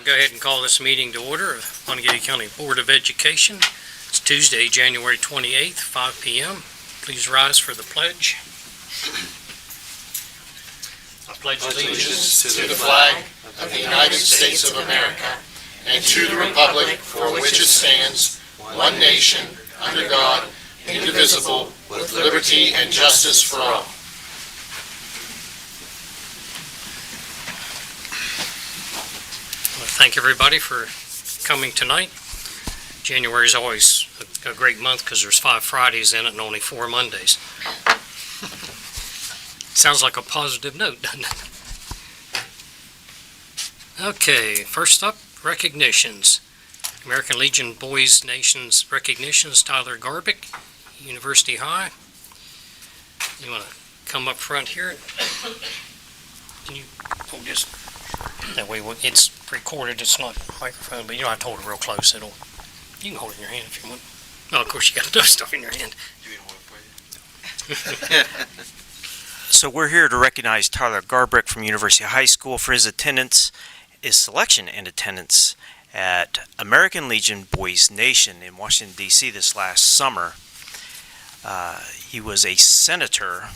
I'll go ahead and call this meeting to order of Monongalia County Board of Education. It's Tuesday, January 28th, 5 p.m. Please rise for the pledge. I pledge allegiance to the flag of the United States of America and to the republic for which it stands, one nation, under God, indivisible, with liberty and justice for all. Thank everybody for coming tonight. January is always a great month because there's 5 Fridays in it and only 4 Mondays. Sounds like a positive note, doesn't it? Okay, first up, recognitions. American Legion Boys Nations recognitions, Tyler Garbick, University High. You want to come up front here? Can you hold this? That way it's recorded, it's not a microphone, but you don't have to hold it real close. You can hold it in your hand if you want. Oh, of course you got to do stuff in your hand. So we're here to recognize Tyler Garbick from University High School for his selection and attendance at American Legion Boys Nation in Washington, D.C. this last summer. He was a senator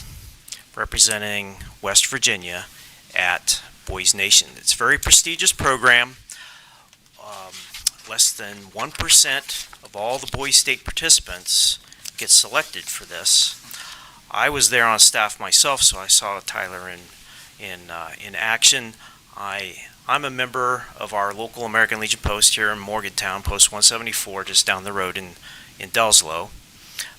representing West Virginia at Boys Nation. It's a very prestigious program. Less than 1% of all the Boys State participants get selected for this. I was there on staff myself, so I saw Tyler in action. I'm a member of our local American Legion post here in Morgantown, Post 174, just down the road in Delslow.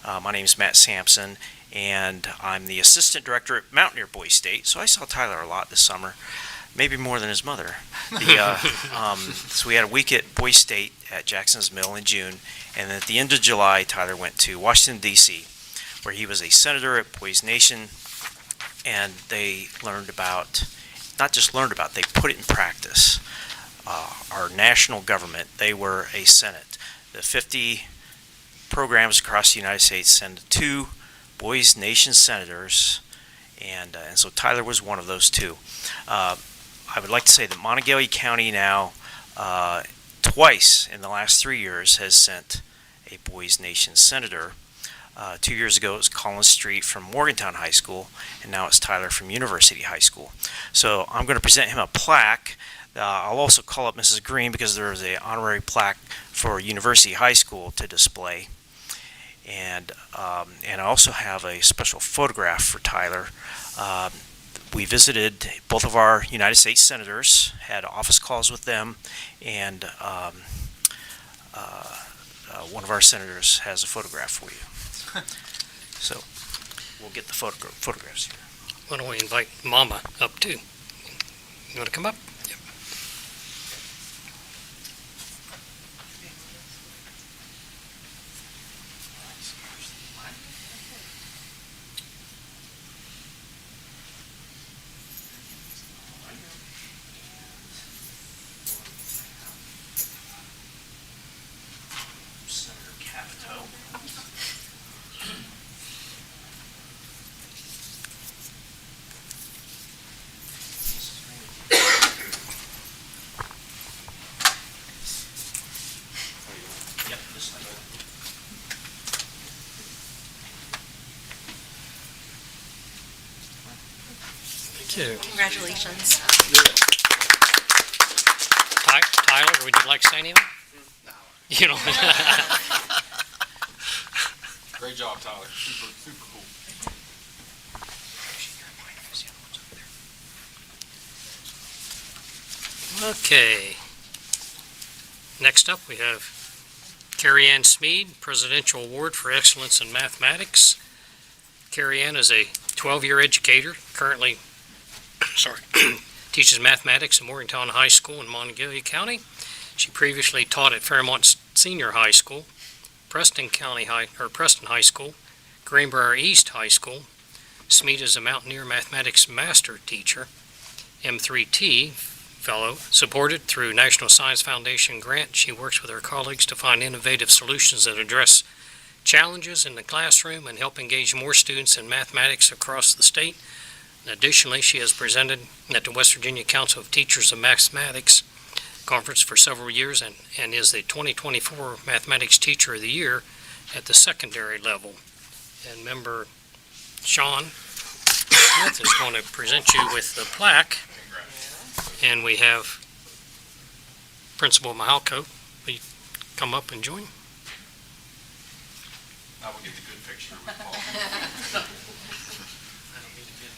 My name is Matt Sampson, and I'm the assistant director at Mountaineer Boys State, so I saw Tyler a lot this summer. Maybe more than his mother. So we had a week at Boys State at Jackson's Mill in June, and at the end of July, Tyler went to Washington, D.C., where he was a senator at Boys Nation, and they not just learned about, they put it in practice. Our national government, they were a Senate. The 50 programs across the United States send 2 Boys Nation senators, and so Tyler was one of those 2. I would like to say that Monongalia County now, twice in the last 3 years, has sent a Boys Nation senator. 2 years ago it was Collins Street from Morgantown High School, and now it's Tyler from University High School. So I'm going to present him a plaque. I'll also call up Mrs. Green because there is an honorary plaque for University High School to display. And I also have a special photograph for Tyler. We visited both of our United States senators, had office calls with them, and one of our senators has a photograph for you. So we'll get the photographs here. Why don't we invite Mama up too? You want to come up? Yep. Congratulations. Tyler, would you like to say anything? No. You know. Great job, Tyler. Super cool. Okay. Next up, we have Carrie Ann Smead, Presidential Award for Excellence in Mathematics. Carrie Ann is a 12-year educator, currently teaches mathematics at Morgantown High School in Monongalia County. She previously taught at Fairmont Senior High School, Preston High School, Greenbrier East High School. Smead is a Mountaineer Mathematics Master Teacher, M3T Fellow, supported through National Science Foundation grant. She works with her colleagues to find innovative solutions that address challenges in the classroom and help engage more students in mathematics across the state. Additionally, she has presented at the West Virginia Council of Teachers of Mathematics conference for several years and is the 2024 Mathematics Teacher of the Year at the secondary level. And member Sean Smith is going to present you with the plaque. And we have Principal Mahalko. Will you come up and join? Now we'll get the good picture with Paul.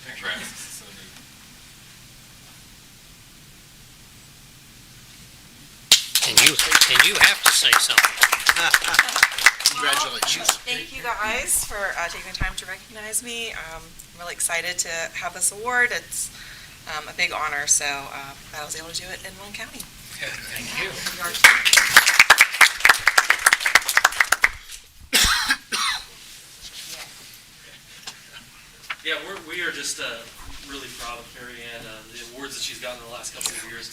Congrats. So neat. And you have to say something. Congratulations. Thank you guys for taking the time to recognize me. I'm really excited to have this award. It's a big honor, so I was able to do it in Monongalia County. Thank you. Yeah, we are just really proud of Mary Ann, the awards that she's gotten in the last couple of years.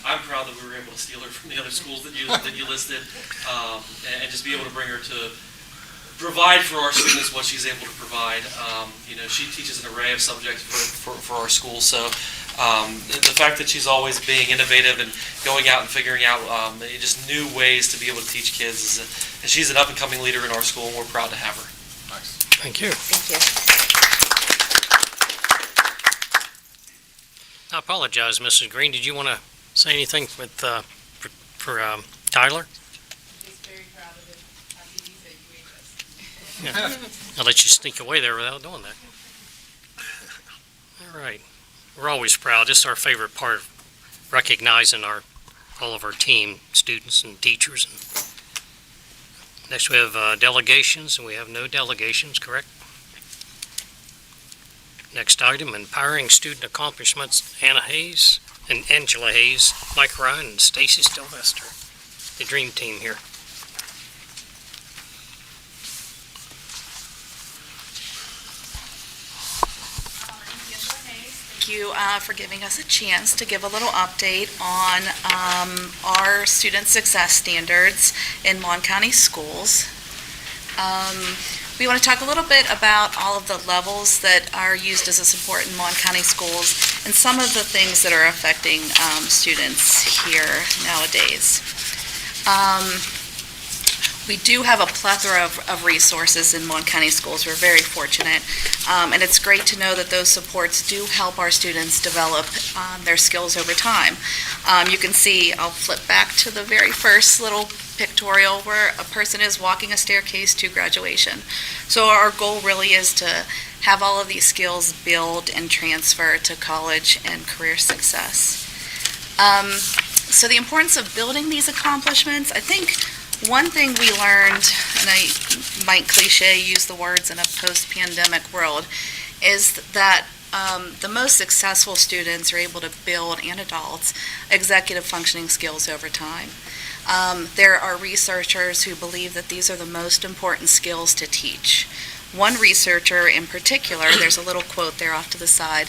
I'm proud that we were able to steal her from the other schools that you listed, and just be able to bring her to provide for our students what she's able to provide. She teaches an array of subjects for our school, so the fact that she's always being innovative and going out and figuring out just new ways to be able to teach kids, and she's an up-and-coming leader in our school, and we're proud to have her. Nice. Thank you. Thank you. I apologize, Mrs. Green. Did you want to say anything with for Tyler? Just very proud of it. After you said you ate this. I'll let you sneak away there without doing that. All right. We're always proud. This is our favorite part of recognizing all of our team, students and teachers. Next we have delegations, and we have no delegations, correct? Next item, empowering student accomplishments, Anna Hayes and Angela Hayes, Mike Ryan, and Stacy Sylvester, the dream team here. Thank you for giving us a chance to give a little update on our student success standards in Mon County schools. We want to talk a little bit about all of the levels that are used as a support in Mon County schools and some of the things that are affecting students here nowadays. We do have a plethora of resources in Mon County schools. We're very fortunate. And it's great to know that those supports do help our students develop their skills over time. You can see, I'll flip back to the very first little pictorial where a person is walking a staircase to graduation. So our goal really is to have all of these skills build and transfer to college and career success. So the importance of building these accomplishments, I think one thing we learned, and I might cliche use the words in a post-pandemic world, is that the most successful students are able to build, and adults, executive functioning skills over time. There are researchers who believe that these are the most important skills to teach. One researcher in particular, there's a little quote there off to the side,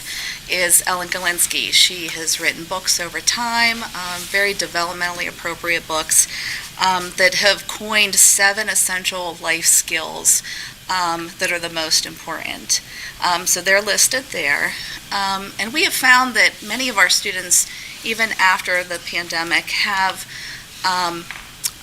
is Ellen Galinsky. She has written books over time, very developmentally appropriate books, that have coined 7 essential life skills that are the most important. So they're listed there. And we have found that many of our students, even after the pandemic, have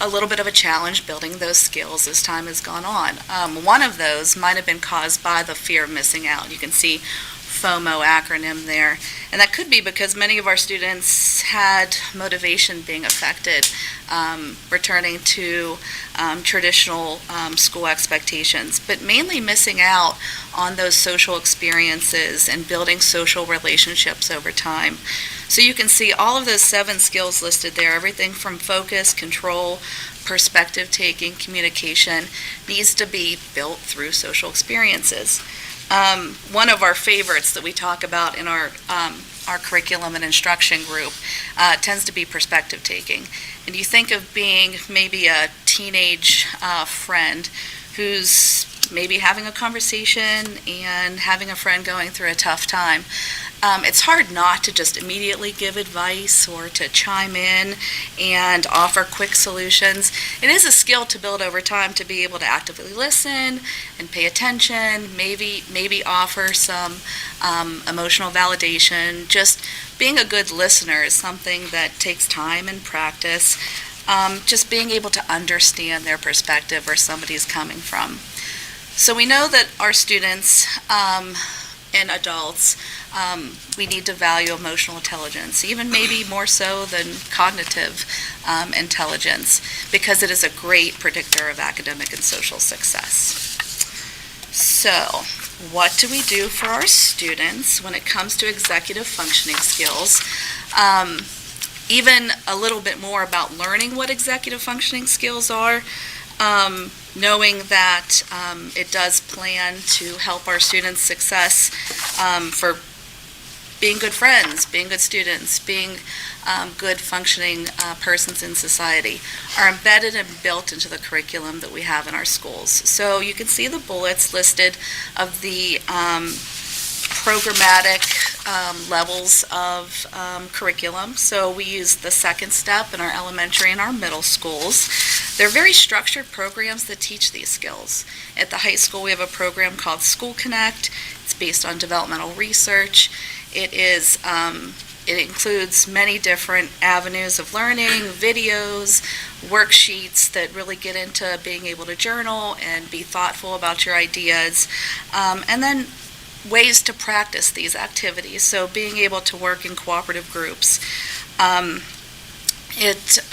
a little bit of a challenge building those skills as time has gone on. One of those might have been caused by the fear of missing out. You can see FOMO acronym there. And that could be because many of our students had motivation being affected, returning to traditional school expectations, but mainly missing out on those social experiences and building social relationships over time. So you can see all of those 7 skills listed there, everything from focus, control, perspective taking, communication, needs to be built through social experiences. One of our favorites that we talk about in our curriculum and instruction group tends to be perspective taking. And you think of being maybe a teenage friend who's maybe having a conversation and having a friend going through a tough time. It's hard not to just immediately give advice or to chime in and offer quick solutions. It is a skill to build over time to be able to actively listen and pay attention, maybe offer some emotional validation, just being a good listener is something that takes time and practice. Just being able to understand their perspective, where somebody's coming from. So we know that our students and adults, we need to value emotional intelligence, even maybe more so than cognitive intelligence, because it is a great predictor of academic and social success. So, what do we do for our students when it comes to executive functioning skills? Even a little bit more about learning what executive functioning skills are, knowing that it does plan to help our students' success for being good friends, being good students, being good functioning persons in society, are embedded and built into the curriculum that we have in our schools. So you can see the bullets listed of the programmatic levels of curriculum. So we use the second step in our elementary and our middle schools. They're very structured programs that teach these skills. At the high school, we have a program called School Connect. It's based on developmental research. It includes many different avenues of learning, videos, worksheets that really get into being able to journal and be thoughtful about your ideas, and then ways to practice these activities, so being able to work in cooperative groups.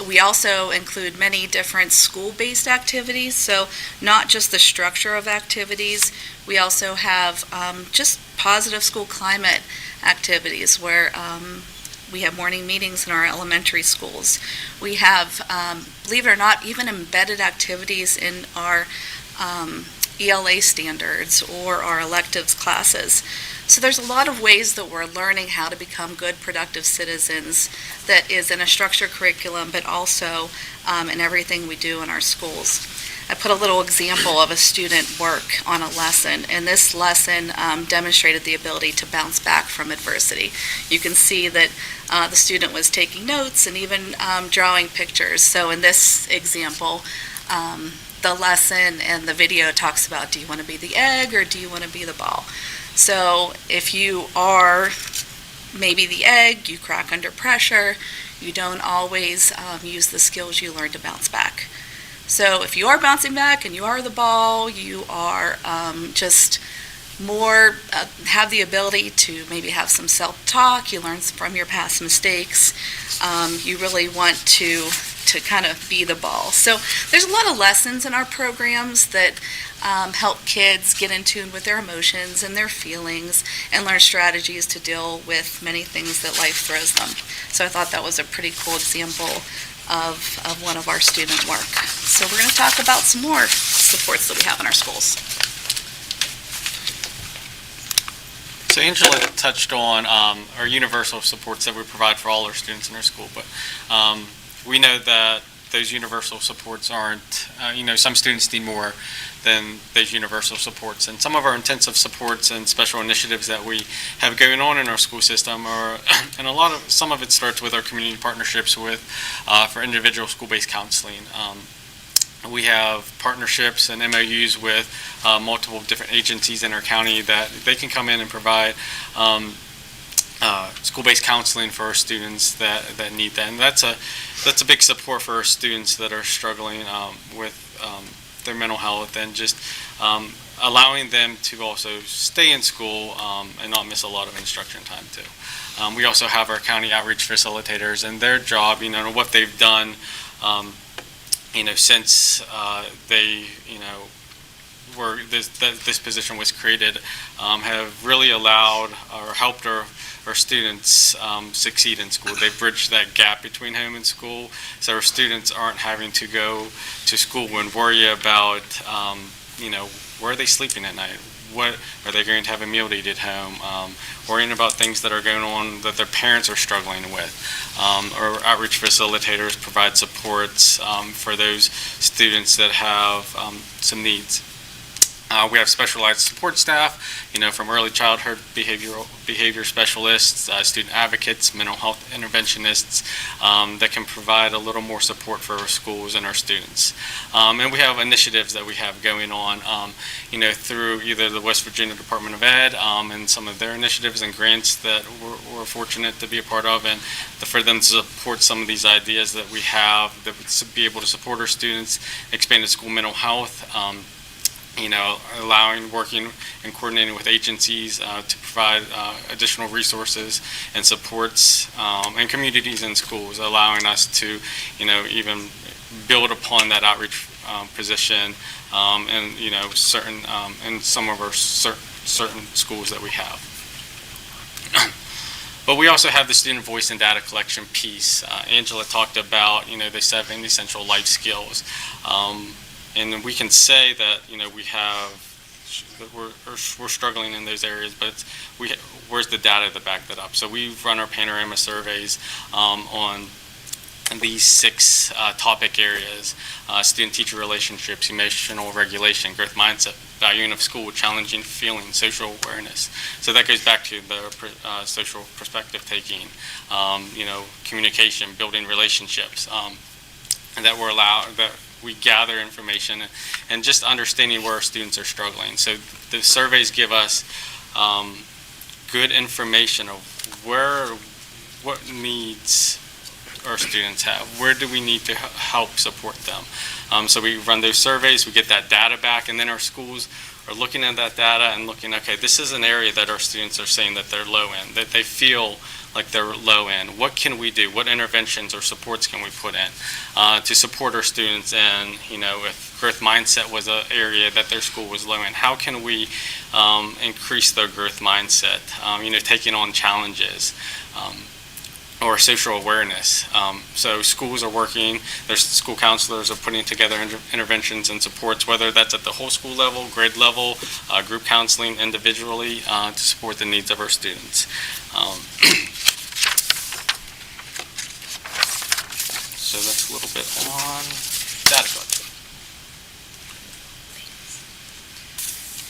We also include many different school-based activities, so not just the structure of activities. We also have just positive school climate activities where we have morning meetings in our elementary schools. We have, believe it or not, even embedded activities in our ELA standards or our electives classes. So there's a lot of ways that we're learning how to become good, productive citizens that is in a structured curriculum, but also in everything we do in our schools. I put a little example of a student work on a lesson, and this lesson demonstrated the ability to bounce back from adversity. You can see that the student was taking notes and even drawing pictures. So in this example, the lesson and the video talks about, do you want to be the egg or do you want to be the ball? So if you are maybe the egg, you crack under pressure, you don't always use the skills you learn to bounce back. So if you are bouncing back and you are the ball, you are just more, have the ability to maybe have some self-talk, you learn from your past mistakes, you really want to kind of be the ball. So there's a lot of lessons in our programs that help kids get in tune with their emotions and their feelings and learn strategies to deal with many things that life throws them. So I thought that was a pretty cool example of one of our student work. So we're going to talk about some more supports that we have in our schools. So Angela touched on our universal supports that we provide for all our students in our school, but we know that those universal supports aren't, some students need more than those universal supports. And some of our intensive supports and special initiatives that we have going on in our school system are, and some of it starts with our community partnerships for individual school-based counseling. We have partnerships and MOUs with multiple different agencies in our county that they can come in and provide school-based counseling for our students that need that. And that's a big support for our students that are struggling with their mental health, and just allowing them to also stay in school and not miss a lot of instruction time too. We also have our county outreach facilitators, and their job, what they've done, since this position was created, have really allowed or helped our students succeed in school. They've bridged that gap between home and school, so our students aren't having to go to school and worry about, where are they sleeping at night? What are they going to have a meal to eat at home? Worrying about things that are going on that their parents are struggling with. Our outreach facilitators provide supports for those students that have some needs. We have specialized support staff, from early childhood behavior specialists, student advocates, mental health interventionists, that can provide a little more support for our schools and our students. And we have initiatives that we have going on, through either the West Virginia Department of Ed and some of their initiatives and grants that we're fortunate to be a part of, and for them to support some of these ideas that we have, that would be able to support our students, expanded school mental health, working and coordinating with agencies to provide additional resources and supports, and communities and schools, allowing us to, even build upon that outreach position, and certain in some of our certain schools that we have. But we also have the student voice and data collection piece. Angela talked about, the 7 essential life skills. And we can say that we're struggling in those areas, but where's the data to back that up? So we've run our panorama surveys on these 6 topic areas: student-teacher relationships, emotional regulation, growth mindset, valuing of school, challenging feeling, social awareness. So that goes back to the social perspective taking, communication, building relationships, and that we gather information and just understanding where our students are struggling. So the surveys give us good information of what needs our students have, where do we need to help support them. So we run those surveys, we get that data back, and then our schools are looking at that data and looking, okay, this is an area that our students are saying that they're low in, that they feel like they're low in. What can we do? What interventions or supports can we put in to support our students? And, if growth mindset was an area that their school was low in, how can we increase their growth mindset, taking on challenges, or social awareness. So schools are working, their school counselors are putting together interventions and supports, whether that's at the whole school level, grade level, group counseling individually, to support the needs of our students. So that's a little bit on data collection.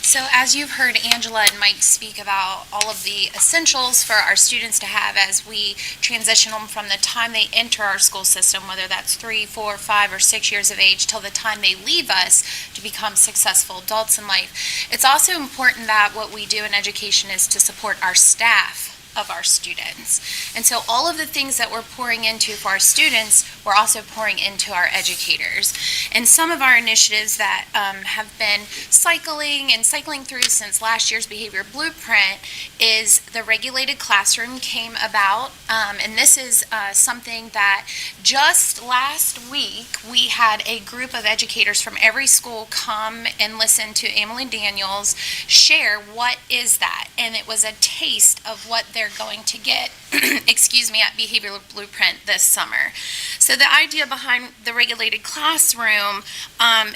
So as you've heard Angela and Mike speak about all of the essentials for our students to have as we transition them from the time they enter our school system, whether that's 3, 4, 5, or 6 years of age, till the time they leave us to become successful adults in life, it's also important that what we do in education is to support our staff of our students. And so all of the things that we're pouring into for our students, we're also pouring into our educators. And some of our initiatives that have been cycling through since last year's behavior blueprint is the regulated classroom came about. And this is something that just last week we had a group of educators from every school come and listen to Emily Daniels share what is that. And it was a taste of what they're going to get, at Behavioral Blueprint this summer. So the idea behind the regulated classroom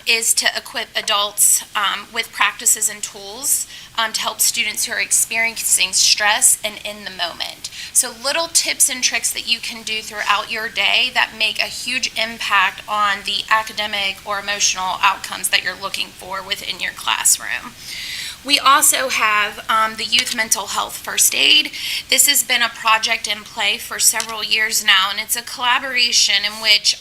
is to equip adults with practices and tools to help students who are experiencing stress and in the moment. So little tips and tricks that you can do throughout your day that make a huge impact on the academic or emotional outcomes that you're looking for within your classroom. We also have the Youth Mental Health First Aid. This has been a project in play for several years now, and it's a collaboration in which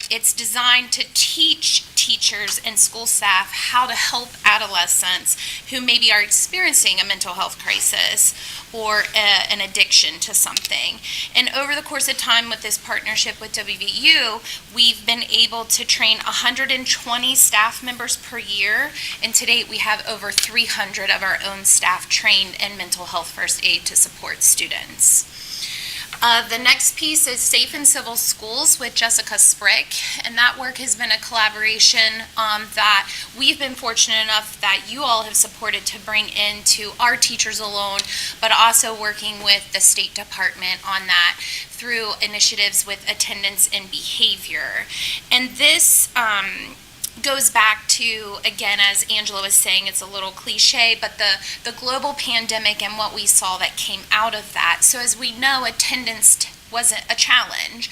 it's designed to teach teachers and school staff how to help adolescents who maybe are experiencing a mental health crisis or an addiction to something. And over the course of time with this partnership with WVU, we've been able to train 120 staff members per year, and to date we have over 300 of our own staff trained in mental health first aid to support students. The next piece is Safe and Civil Schools with Jessica Sprick, and that work has been a collaboration that we've been fortunate enough that you all have supported to bring into our Teachers Alone, but also working with the State Department on that through initiatives with attendance and behavior. And this goes back to, again, as Angela was saying, it's a little cliche, but the global pandemic and what we saw that came out of that. So as we know, attendance wasn't a challenge,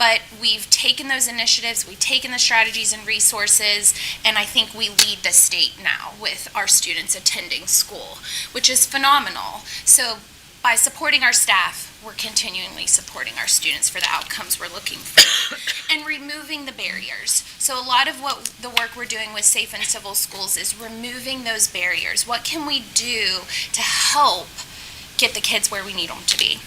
But we've taken those initiatives, we've taken the strategies and resources, and I think we lead the state now with our students attending school, which is phenomenal. So by supporting our staff, we're continually supporting our students for the outcomes we're looking for and removing the barriers. So a lot of what the work we're doing with Safe and Civil Schools is removing those barriers. What can we do to help get the kids where we need them to be?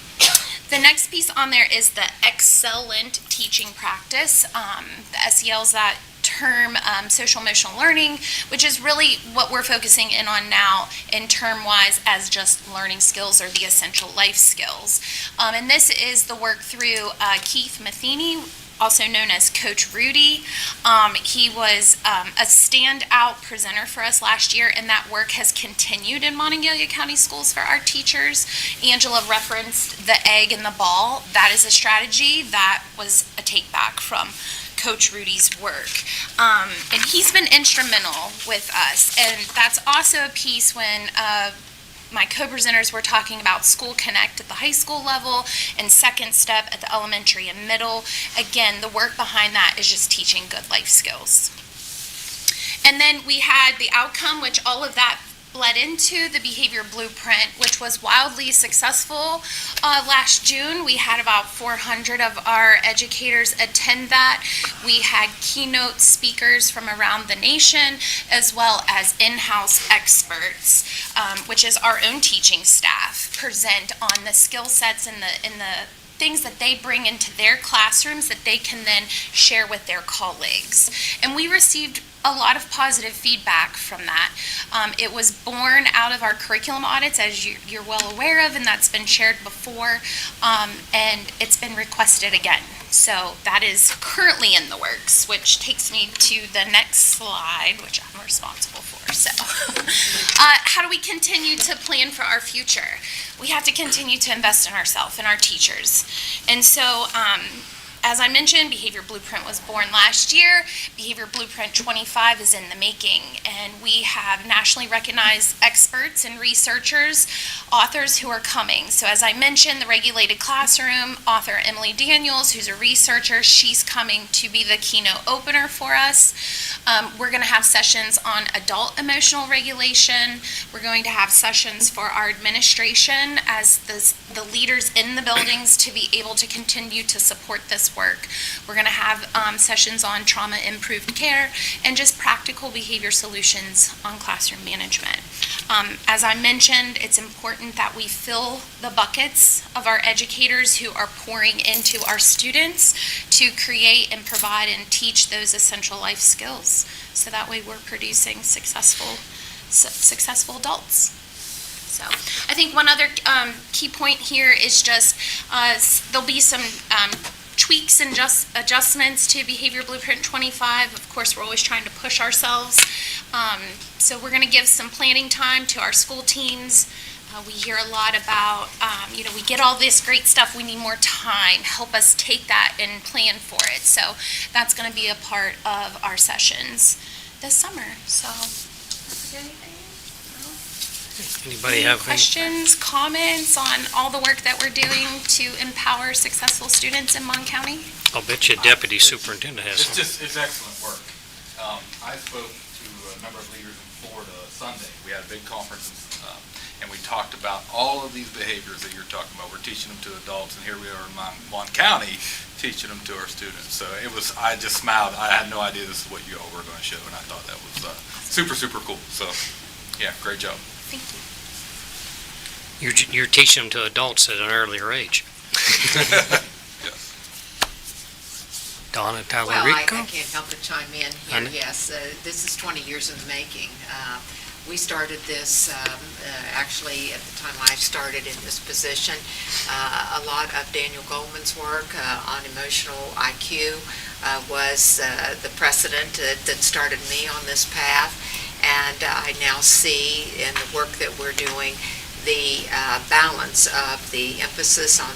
The next piece on there is the excellent teaching practice. The SEL's that term, social emotional learning, which is really what we're focusing in on now in term-wise as just learning skills or the essential life skills. And this is the work through Keith Matheny, also known as Coach Rudy. He was a standout presenter for us last year, and that work has continued in Monongalia County Schools for our teachers. Angela referenced the egg and the ball. That is a strategy that was a take back from Coach Rudy's work. And he's been instrumental with us. And that's also a piece when my co-presenters were talking about School Connect at the high school level and Second Step at the elementary and middle. Again, the work behind that is just teaching good life skills. And then we had the outcome, which all of that bled into the behavior blueprint, which was wildly successful. Last June, we had about 400 of our educators attend that. We had keynote speakers from around the nation, as well as in-house experts, which is our own teaching staff, present on the skill sets and the things that they bring into their classrooms that they can then share with their colleagues. And we received a lot of positive feedback from that. It was born out of our curriculum audits, as you're well aware of, and that's been shared before, and it's been requested again. So that is currently in the works, which takes me to the next slide, which I'm responsible for. So how do we continue to plan for our future? We have to continue to invest in ourselves and our teachers. And so as I mentioned, Behavior Blueprint was born last year. Behavior Blueprint 25 is in the making, and we have nationally recognized experts and researchers, authors who are coming. So as I mentioned, the Regulated Classroom, author Emily Daniels, who's a researcher, she's coming to be the keynote opener for us. We're going to have sessions on adult emotional regulation. We're going to have sessions for our administration as the leaders in the buildings to be able to continue to support this work. We're going to have sessions on trauma-improved care and just practical behavior solutions on classroom management. As I mentioned, it's important that we fill the buckets of our educators who are pouring into our students to create and provide and teach those essential life skills. So that way we're producing successful adults. So I think one other key point here is just there'll be some tweaks and adjustments to Behavior Blueprint 25. Of course, we're always trying to push ourselves. So we're going to give some planning time to our school teams. We hear a lot about, we get all this great stuff, we need more time. Help us take that and plan for it. So that's going to be a part of our sessions this summer. So, is there anything? Anybody have any questions, comments on all the work that we're doing to empower successful students in Mon County? I'll bet you Deputy Superintendent has some. It's excellent work. I spoke to a number of leaders in Florida Sunday. We had a big conference, and we talked about all of these behaviors that you're talking about. We're teaching them to adults, and here we are in Mon County teaching them to our students. So I just smiled. I had no idea this is what you all were going to show, and I thought that was super, super cool. So, yeah, great job. Thank you. You're teaching them to adults at an earlier age. Yes. Donna Well, I Tallarico? can't help but chime in here. Yes, this is 20 years in the making. We started this, actually, at the time I started in this position, a lot of Daniel Goldman's work on emotional IQ was the precedent that started me on this path. And I now see in the work that we're doing the balance of the emphasis on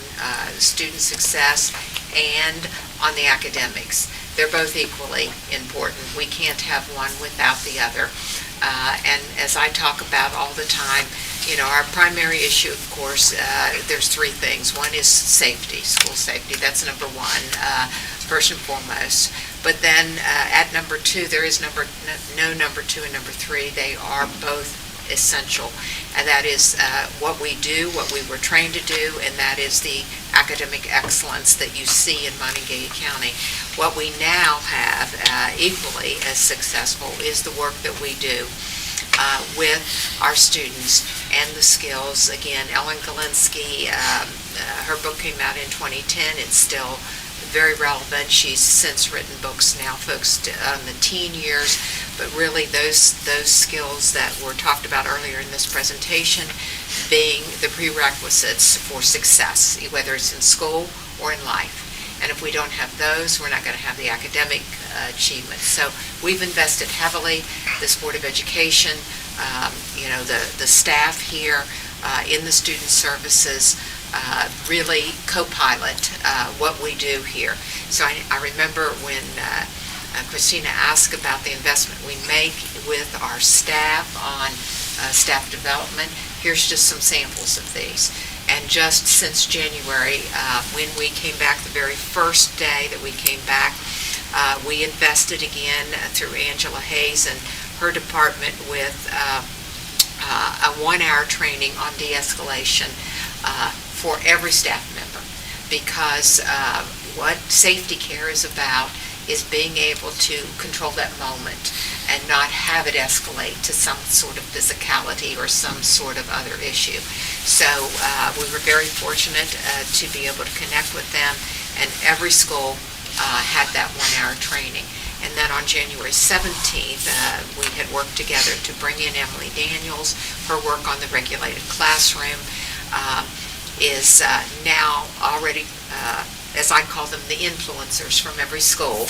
student success and on the academics. They're both equally important. We can't have one without the other. And as I talk about all the time, Our primary issue, of course, there's three things. One is safety, school safety. That's number one, first and foremost. But then at number two, there is no number two and number three. They are both essential. And that is what we do, what we were trained to do, and that is the academic excellence that you see in Monongalia County. What we now have, equally as successful, is the work that we do with our students and the skills. Again, Ellen Galinsky, her book came out in 2010. It's still very relevant. She's since written books now focused on the teen years, but really those skills that were talked about earlier in this presentation being the prerequisites for success, whether it's in school or in life. And if we don't have those, we're not going to have the academic achievements. So we've invested heavily, this Board of Education, the staff here in the student services, really co-pilot what we do here. So I remember when Christina asked about the investment we make with our staff on staff development. Here's just some samples of these. And just since January, when we came back, the very first day that we came back, we invested again through Angela Hayes and her department with a 1-hour training on de-escalation for every staff member. Because what safety care is about is being able to control that moment and not have it escalate to some sort of physicality or some sort of other issue. So we were very fortunate to be able to connect with them, and every school had that 1-hour training. And then on January 17th, we had worked together to bring in Emily Daniels. Her work on the regulated classroom is now already, as I call them, the influencers from every school,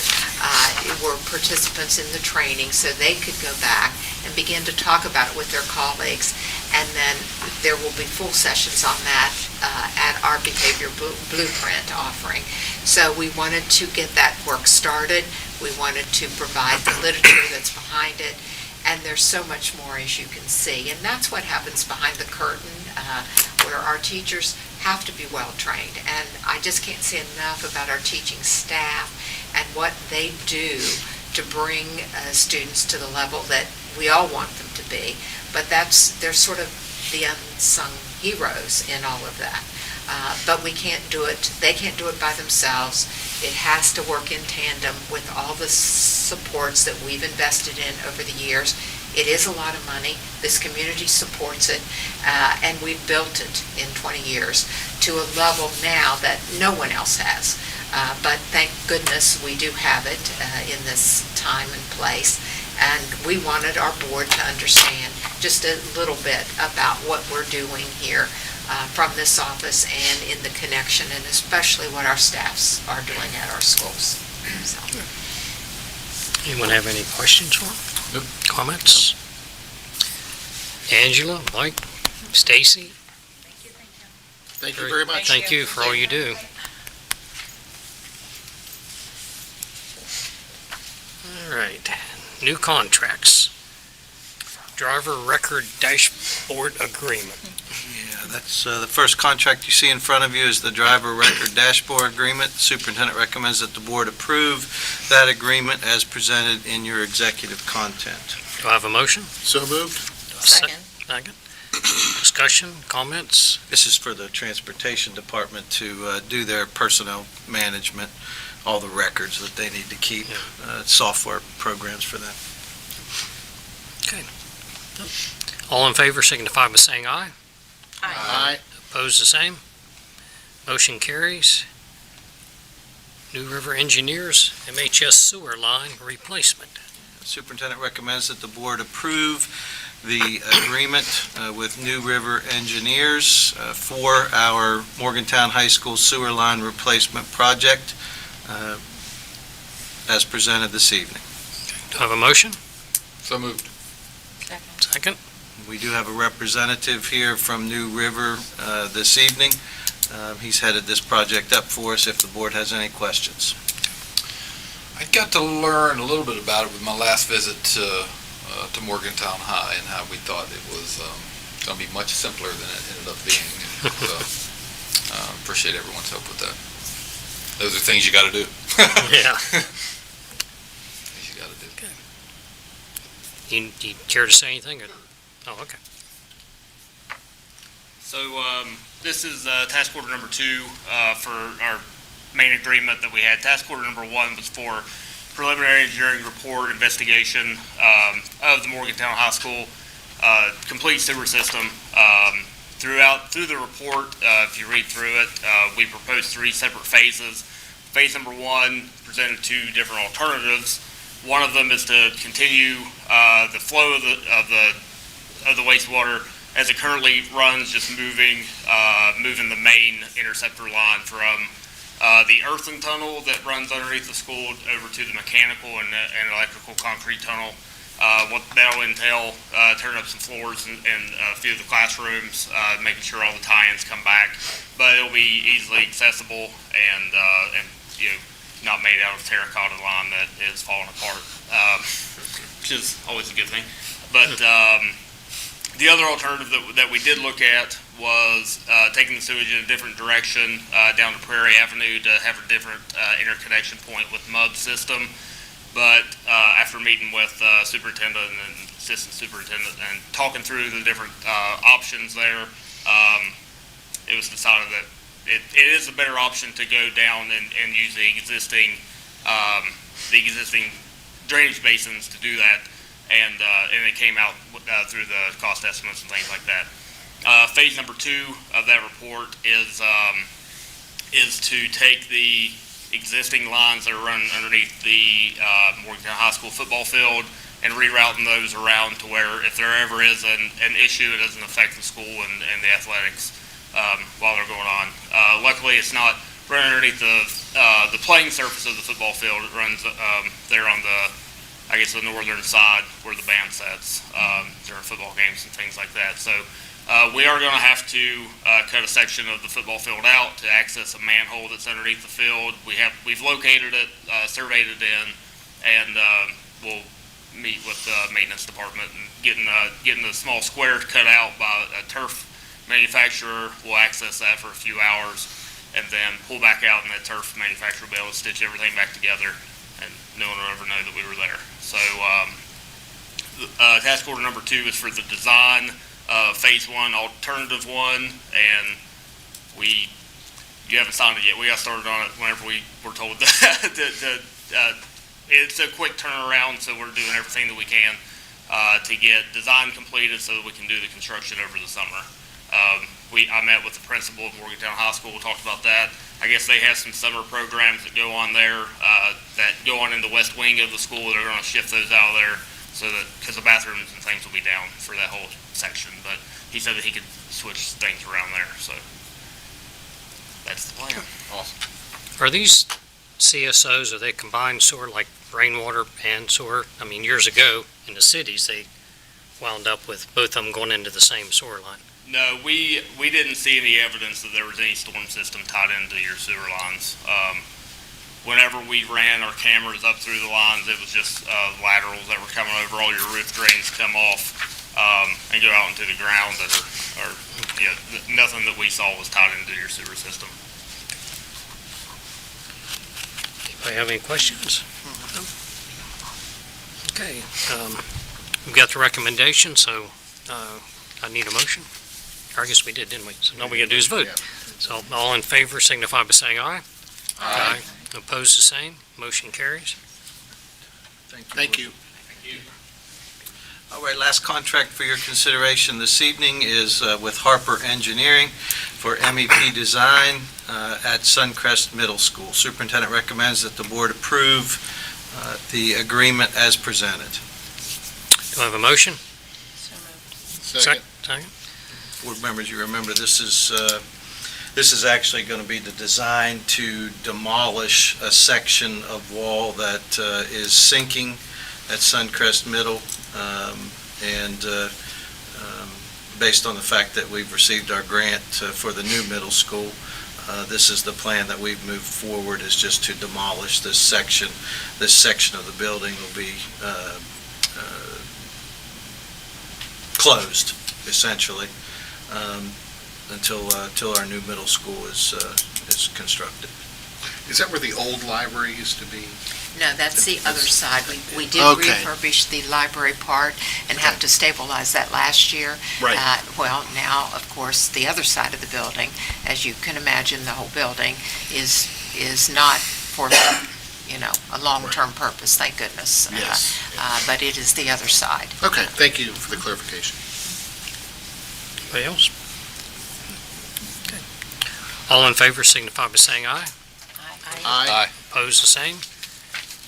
were participants in the training, so they could go back and begin to talk about it with their colleagues. And then there will be full sessions on that at our behavior blueprint offering. So we wanted to get that work started. We wanted to provide the literature that's behind it. And there's so much more, as you can see. And that's what happens behind the curtain, where our teachers have to be well-trained. And I just can't say enough about our teaching staff and what they do to bring students to the level that we all want them to be. But they're sort of the unsung heroes in all of that. But we can't do it, they can't do it by themselves. It has to work in tandem with all the supports that we've invested in over the years. It is a lot of money. This community supports it, and we've built it in 20 years to a level now that no one else has. But thank goodness we do have it in this time and place. And we wanted our board to understand just a little bit about what we're doing here from this office and in the connection, and especially what our staffs are doing at our schools. So. Anyone have any questions for him? Nope. Comments? Angela, Mike, Stacy? Thank you very much. Thank you for all you do. All right, new contracts. Driver record dashboard agreement. Yeah, that's the first contract you see in front of you is the driver record dashboard agreement. The superintendent recommends that the board approve that agreement as presented in your executive content. Do I have a motion? So moved. Second. Second. Discussion, comments? This is for the transportation department to do their personnel management, all the records that they need to keep, software programs for them. All in favor signify by saying aye. Aye. Opposed, the same. Motion carries. New River Engineers, MHS sewer line replacement. Superintendent recommends that the board approve the agreement with New River Engineers for our Morgantown High School sewer line replacement project as presented this evening. Do I have a motion? So moved. Second. We do have a representative here from New River this evening. He's headed this project up for us if the board has any questions. I got to learn a little bit about it with my last visit to Morgantown High and how we thought it was It's going to be much simpler than it ended up being. So, appreciate everyone's help with that. Those are things you got to do. Yeah. Things you got to do. You care to say anything? Oh, okay. So this is task order number 2 for our main agreement that we had. Task order number 1 was for preliminary engineering report investigation of the Morgantown High School complete sewer system. Through the report, if you read through it, we proposed 3 separate phases. Phase number 1 presented 2 different alternatives. One of them is to continue the flow of the wastewater as it currently runs, just moving the main interceptor line from the earthen tunnel that runs underneath the school over to the mechanical and electrical concrete tunnel. What that'll entail, turning up some floors in a few of the classrooms, making sure all the tie-ins come back. But it'll be easily accessible and not made out of terracotta lime that is falling apart, which is always a good thing. But the other alternative that we did look at was taking the sewage in a different direction down to Prairie Avenue to have a different interconnection point with MUB system. But after meeting with superintendent and assistant superintendent and talking through the different options there, it was decided that it is a better option to go down and use the existing drainage basins to do that. And it came out through the cost estimates and things like that. Phase number 2 of that report is to take the existing lines that are running underneath the Morgantown High School football field and rerouting those around to where if there ever is an issue, it doesn't affect the school and the athletics while they're going on. Luckily, it's not running underneath the playing surface of the football field. It runs there on the northern side where the band sets during football games and things like that. So we are going to have to cut a section of the football field out to access a manhole that's underneath the field. We've located it, surveyed it in, and we'll meet with the maintenance department and getting the small square cut out by a turf manufacturer. We'll access that for a few hours and then pull back out, and that turf manufacturer will be able to stitch everything back together, and no one will ever know that we were there. So task order number 2 is for the design phase 1, alternative 1, and you haven't signed it yet. We got started on it whenever we were told that it's a quick turnaround, so we're doing everything that we can to get design completed so that we can do the construction over the summer. I met with the principal of Morgantown High School, talked about that. I guess they have some summer programs that go on there that go on in the west wing of the school. They're going to shift those out of there so that, because the bathrooms and things will be down for that whole section. But he said that he could switch things around there, so that's the plan. Awesome. Are these CSOs, are they combined sewer, like rainwater and sewer? I mean, years ago in the cities, they wound up with both of them going into the same sewer line. No, we didn't see any evidence that there was any storm system tied into your sewer lines. Whenever we ran our cameras up through the lines, it was just laterals that were coming over. All your roof drains come off and go out into the ground that are nothing that we saw was tied into your sewer system. Anybody have any questions? Okay, we've got the recommendation, so I need a motion. Or I guess we did, didn't we? So now we gotta do is vote. Yeah. So all in favor signify by saying aye. Aye. Opposed, the same. Motion carries. Thank you. All right, last contract for your consideration this evening is with Harper Engineering for MEP design at Suncrest Middle School. Superintendent recommends that the board approve the agreement as presented. Do I have a motion? Second. Second. Board members, you remember this is actually going to be the design to demolish a section of wall that is sinking at Suncrest Middle, and based on the fact that we've received our grant for the new middle school, this is the plan that we've moved forward, is just to demolish this section. This section of the building will be closed essentially, until our new middle school is constructed. Is that where the old library used to be? No, that's the other side. We did Okay. refurbish the library part and have to stabilize that last year. Right. Well, now, of course, the other side of the building, as you can imagine, the whole building is not for, a long-term purpose, thank goodness. Yes. But it is the other side. Okay, thank you for the clarification. Anybody else? Okay. All in favor signify by saying aye. Aye. Opposed, the same.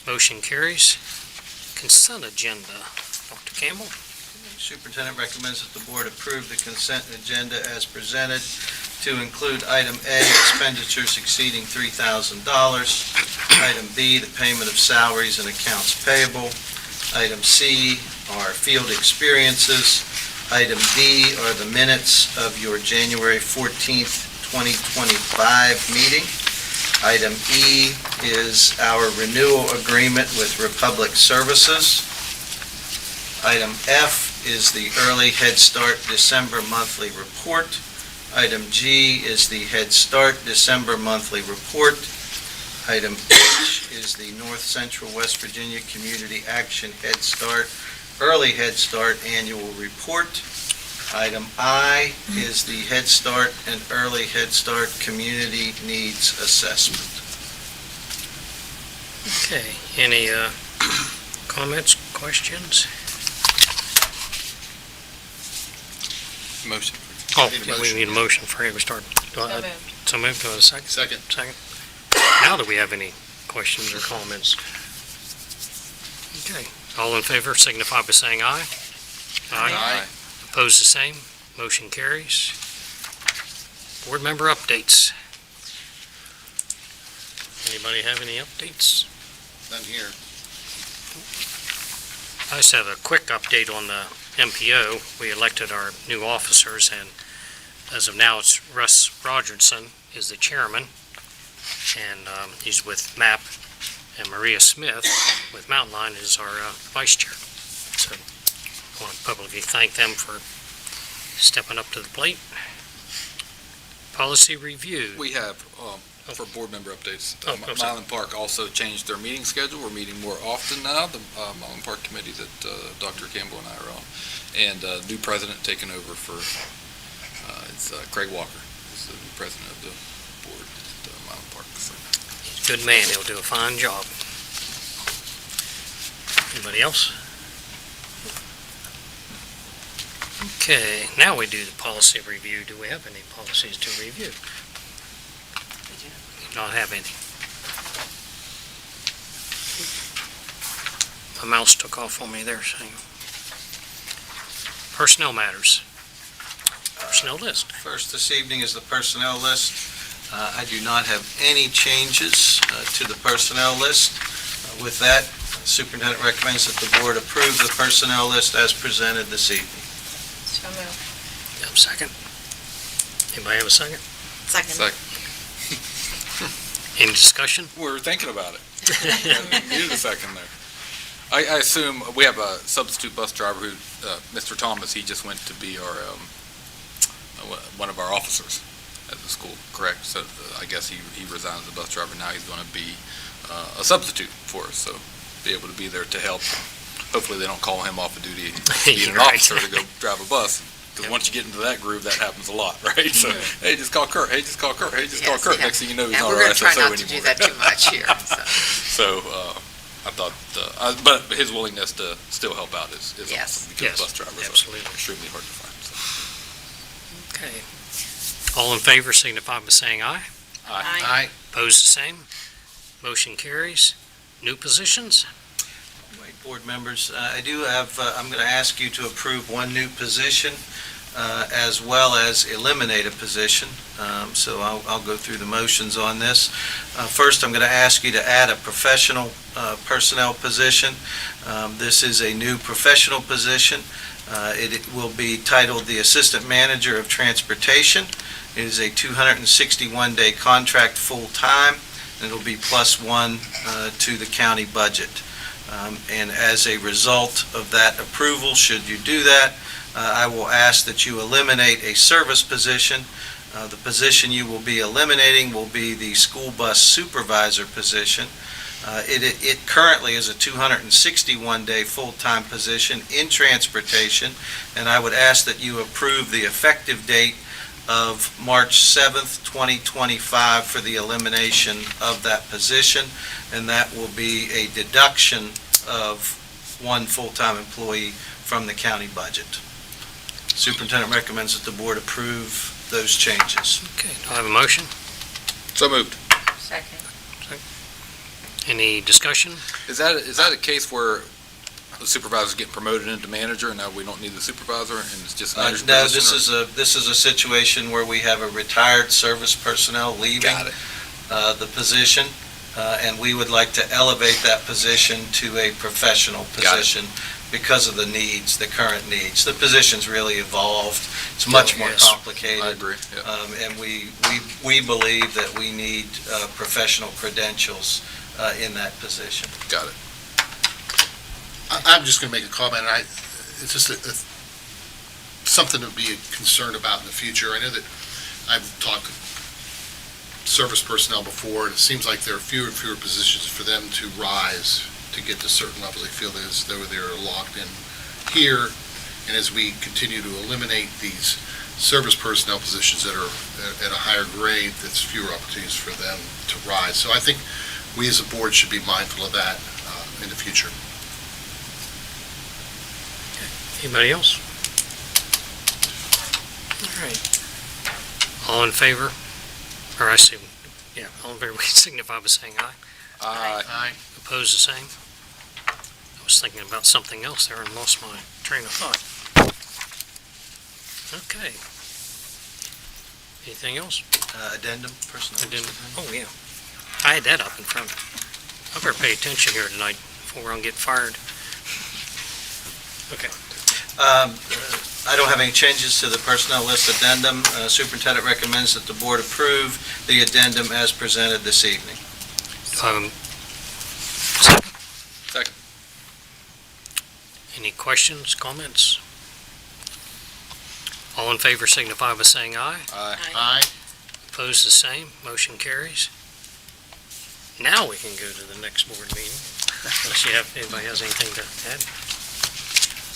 Motion carries. Consent agenda. Dr. Campbell? Superintendent recommends that the board approve the consent agenda as presented to include item A, expenditures exceeding $3,000. Item B, the payment of salaries and accounts payable. Item C are field experiences. Item D are the minutes of your January 14th, 2025 meeting. Item E is our renewal agreement with Republic Services. Item F is the Early Head Start December monthly report. Item G is the Head Start December monthly report. Item H is the North Central West Virginia Community Action Head Start, Early Head Start annual report. Item I is the Head Start and Early Head Start Community Needs Assessment. Okay, any comments, questions? Motion. Oh, Need a yeah, we motion. need a motion for him to start. So moved. So moved, do I have a second? Second. Second. Now do we have any questions or comments? Okay, all in favor signify by saying aye. Aye. Opposed, the same. Motion carries. Board member updates. Anybody have any updates? None here. I just have a quick update on the MPO. We elected our new officers, and as of now, it's Russ Rogerson is the chairman, and he's with MAP, and Maria Smith with Mountain Line is our vice chair. So I want to publicly thank them for stepping up to the plate. Policy review. We have, for board member updates, Oh, I'm sorry. Mylan Park also changed their meeting schedule. We're meeting more often now, the Mylan Park Committee that Dr. Campbell and I are on. And new president taking over for, it's Craig Walker, is the new president of the board at Mylan Park. So, Good man, he'll do a fine job. Anybody else? Okay, now we do the policy review. Do we have any policies to review? We do not have any. My mouse took off on me there, so. Personnel matters. Personnel list. First this evening is the personnel list. I do not have any changes to the personnel list. With that, superintendent recommends that the board approve the personnel list as presented this evening. So moved. Yep, second. Anybody have a second? Second. Any discussion? we're thinking about it. Needed a second there. I assume, we have a substitute bus driver who, Mr. Thomas, he just went to be our, one of our officers at the school, correct? So I guess he resigned as a bus driver. Now he's going to be a substitute for us, so be able to be there to help. Hopefully they don't call him off of duty, being an Right. officer, to go drive a bus. Because once you get into that groove, that happens a lot, right? So, hey, just call Kurt. Hey, just call Kurt. Hey, just call Yes, Kurt. yeah. Next thing you know, he's Yeah, not we're our going to try SSO not to do anymore. that too much here, so. So, I thought, but his willingness to still help out is Yes. awesome. Because Yes, bus drivers absolutely. are extremely hard to find. So. Okay. All in favor signify by saying aye. Aye. Opposed, the same. Motion carries. New positions? Right, board members, I do have, I'm going to ask you to approve one new position as well as eliminate a position. So I'll go through the motions on this. First, I'm going to ask you to add a professional personnel position. This is a new professional position. It will be titled the Assistant Manager of Transportation. It is a 261-day contract full-time, and it'll be +1 to the county budget. And as a result of that approval, should you do that, I will ask that you eliminate a service position. The position you will be eliminating will be the school bus supervisor position. It currently is a 261-day full-time position in transportation, and I would ask that you approve the effective date of March 7th, 2025 for the elimination of that position, and that will be a deduction of one full-time employee from the county budget. Superintendent recommends that the board approve those changes. Okay, do I have a motion? So moved. Second. Any discussion? Is that a case where the supervisor's getting promoted into manager, and now we don't need the supervisor, and it's just manager's No, position, this is a situation where we have a retired service personnel leaving Got it. the position, and we would like to elevate that position to a professional Got it. position because of the needs, the current needs. The position's really evolved. It's much more Yes. complicated. I agree, yeah. And we believe that we need professional credentials in that position. Got it. I'm just going to make a comment. It's just something to be concerned about in the future. I know that I've talked to service personnel before, and it seems like there are fewer and fewer positions for them to rise to get to certain levels. They feel as though they're locked in here, and as we continue to eliminate these service personnel positions that are at a higher grade, that's fewer opportunities for them to rise. So I think we as a board should be mindful of that in the future. Anybody else? All right. All in favor? Or I see, yeah, all in favor, we signify by saying aye. Aye. Opposed, the same. I was thinking about something else there and lost my train of thought. Okay. Anything else? Addendum, personnel. Addendum. Oh, yeah. I had that up in front. I better pay attention here tonight before I get fired. Okay. I don't have any changes to the personnel list addendum. Superintendent recommends that the board approve the addendum as presented this evening. Second. Any questions, comments? All in favor signify by saying aye. Aye. Opposed, the same. Motion carries. Now we can go to the next board meeting, unless anybody has anything to add.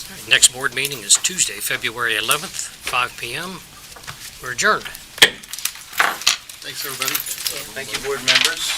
All right, next board meeting is Tuesday, February 11th, 5 p.m. We're adjourned. Thanks, everybody. Thank you, board members.